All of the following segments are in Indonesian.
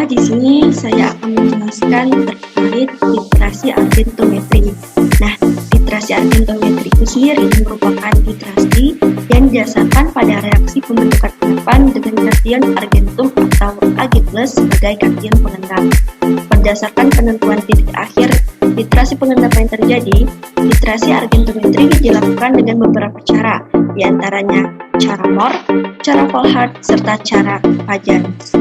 di sini saya akan menjelaskan terkait titrasi argentometri. Nah, titrasi argentometri itu sendiri merupakan titrasi yang didasarkan pada reaksi pembentukan endapan dengan kation argentum atau Ag+ sebagai kation pengendap. Berdasarkan penentuan titik akhir titrasi pengendapan yang terjadi, titrasi argentometri dilakukan dengan beberapa cara, diantaranya cara Mohr, cara Volhard, serta cara Fajans.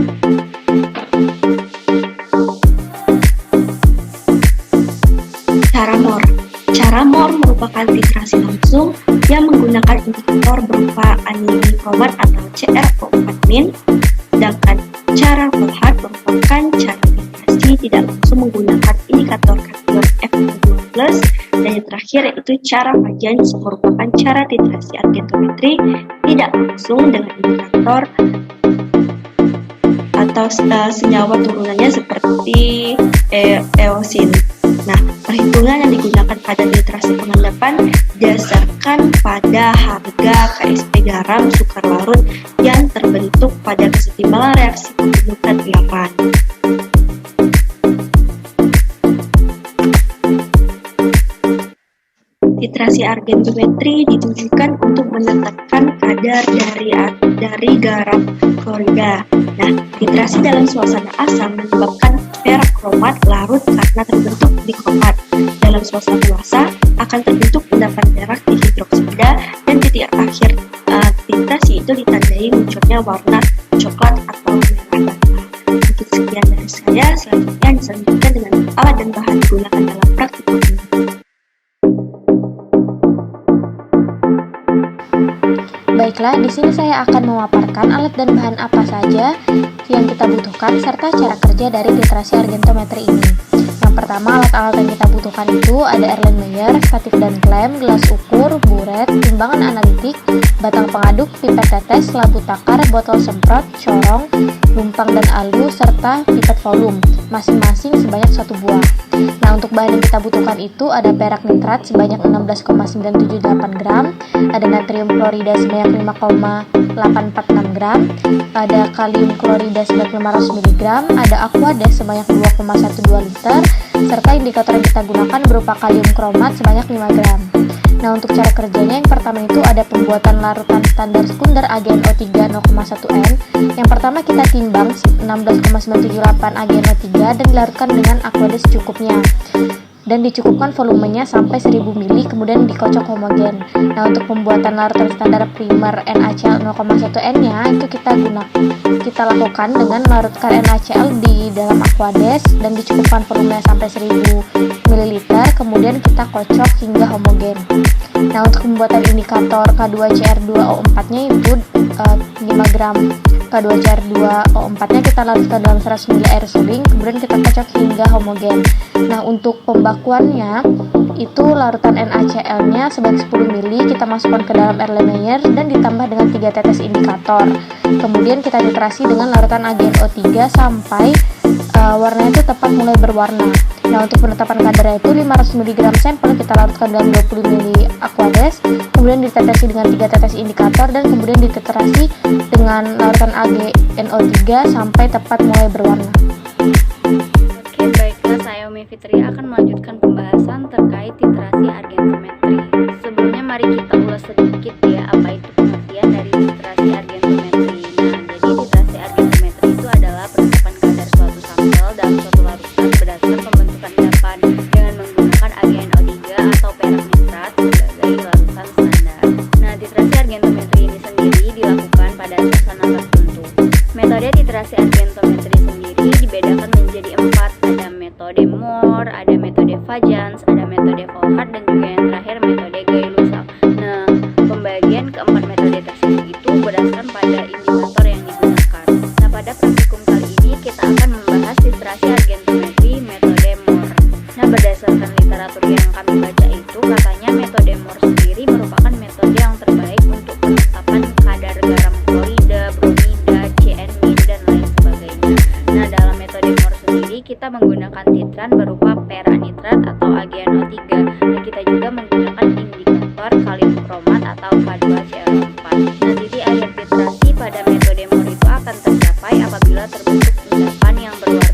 Cara Mohr merupakan titrasi langsung yang menggunakan indikator berupa anion kromat atau CrO4-, sedangkan cara Volhard merupakan cara titrasi tidak langsung menggunakan indikator kation Fe2+, dan yang terakhir yaitu cara Fajans merupakan cara titrasi argentometri tidak langsung dengan indikator atau senyawa turunannya seperti eosin. Nah, perhitungan yang digunakan pada titrasi pengendapan didasarkan pada harga KSP garam sukar larut yang terbentuk pada kesetimbangan reaksi pembentukan endapan. Titrasi argentometri ditujukan untuk menetapkan kadar dari garam klorida. Nah, titrasi dalam suasana asam menyebabkan perak kromat larut karena terbentuk di kromat. Dalam suasana luasa akan terbentuk endapan perak di hidroksida, dan titik akhir titrasi itu ditandai munculnya warna coklat atau merah bata. Untuk sekian dari saya, selanjutnya dilanjutkan dengan alat dan bahan digunakan dalam praktikum ini. Baiklah, di sini saya akan memaparkan alat dan bahan apa saja yang kita butuhkan serta cara kerja dari titrasi argentometri ini. Yang pertama, alat-alat yang kita butuhkan itu ada Erlenmeyer, statif dan klem, gelas ukur, buret, timbangan analitik, batang pengaduk, pipet tetes, labu takar, botol semprot, corong, lumpang dan alu, serta pipet volume, masing-masing sebanyak 1 buah. Nah, untuk bahan yang kita butuhkan itu ada perak nitrat sebanyak 16,978 gram, ada natrium klorida sebanyak 5,846 gram, ada kalium klorida sebanyak 500 mg, ada aquades sebanyak 2,12 liter, serta indikator yang kita gunakan berupa kalium kromat sebanyak 5 gram. Nah, untuk cara kerjanya yang pertama itu ada pembuatan larutan standar sekunder AgNO3 0,1N. Yang pertama kita timbang 16,978 AgNO3 dan dilarutkan dengan aquades secukupnya. Dan dicukupkan volumenya sampai 1000 ml, kemudian dikocok homogen. Nah, untuk pembuatan larutan standar primer NaCl 0,1N-nya itu kita lakukan dengan melarutkan NaCl di dalam aquades dan dicukupkan volumenya sampai 1000 ml, kemudian kita kocok hingga homogen. Nah, untuk pembuatan indikator K2Cr2O4-nya itu 5 gram K2Cr2O4-nya kita larutkan dalam 100 ml air suling, kemudian kita kocok hingga homogen. Nah, untuk pembakuannya itu larutan NaCl-nya sebanyak 10 ml kita masukkan ke dalam Erlenmeyer dan ditambah dengan 3 tetes indikator. Kemudian kita titrasi dengan larutan AgNO3 sampai warnanya itu tepat mulai berwarna. Nah, untuk penetapan kadarnya itu 500 mg sampel kita larutkan dalam 20 ml aquades, kemudian ditetesi dengan 3 tetes indikator dan kemudian dititrasi dengan larutan AgNO3 sampai tepat mulai berwarna. Oke, baiklah, saya Umi Fitri akan melanjutkan pembahasan terkait titrasi argentometri. Sebelumnya mari kita ulas sedikit ya apa itu pengertian dari titrasi argentometri. Nah, jadi titrasi argentometri itu adalah penetapan kadar suatu sampel dalam suatu larutan berdasarkan pembentukan endapan dengan menggunakan AgNO3 atau perak nitrat sebagai larutan standar. Nah, titrasi argentometri ini sendiri dilakukan pada suasana tertentu. Metode titrasi argentometri sendiri dibedakan menjadi 4, ada metode Mohr, ada metode Fajans, ada metode Volhard, dan juga yang terakhir metode Gay-Lussac. Nah, pembagian keempat metode tersebut itu berdasarkan pada indikator yang digunakan. Nah, pada praktikum kali ini kita akan membahas titrasi argentometri metode Mohr. Nah, berdasarkan literatur yang kami baca itu katanya metode Mohr sendiri merupakan metode yang terbaik untuk penetapan kadar garam klorida, bromida, CN-, dan lain sebagainya. Nah, dalam metode Mohr sendiri kita menggunakan titran berupa peranitrat atau AgNO3, dan kita juga menggunakan indikator kalium kromat atau K2Cr4. Nah, titik akhir titrasi pada metode Mohr itu akan tercapai apabila terbentuk endapan yang berwarna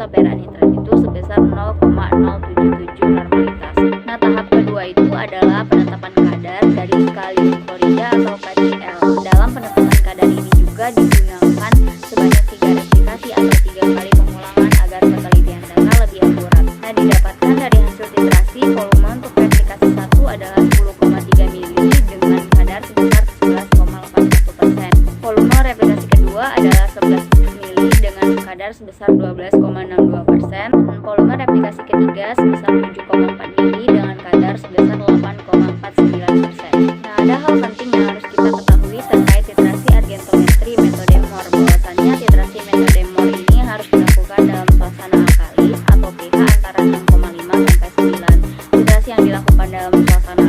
tapera nitrat itu sebesar 0,077 normalitas. Nah, tahap kedua itu adalah penetapan kadar dari kalium klorida atau KCl. Dalam penetapan kadar ini juga digunakan sebanyak 3 replikasi atau 3 kali pengulangan agar ketelitian data lebih akurat. Nah, didapatkan dari hasil titrasi volume untuk replikasi 1 adalah 10,3 mili dengan kadar sebesar 11,81%. Volume replikasi kedua adalah 11 mili dengan kadar sebesar 12,62%. Volume replikasi ketiga sebesar 7,4 mili dengan kadar sebesar 8,49%. Nah, ada hal penting yang harus kita ketahui terkait titrasi argentometri metode MOR. Bahwasannya titrasi metode MOR ini harus dilakukan dalam suasana alkalis atau pH antara 6,5 sampai 9. Titrasi yang dilakukan dalam suasana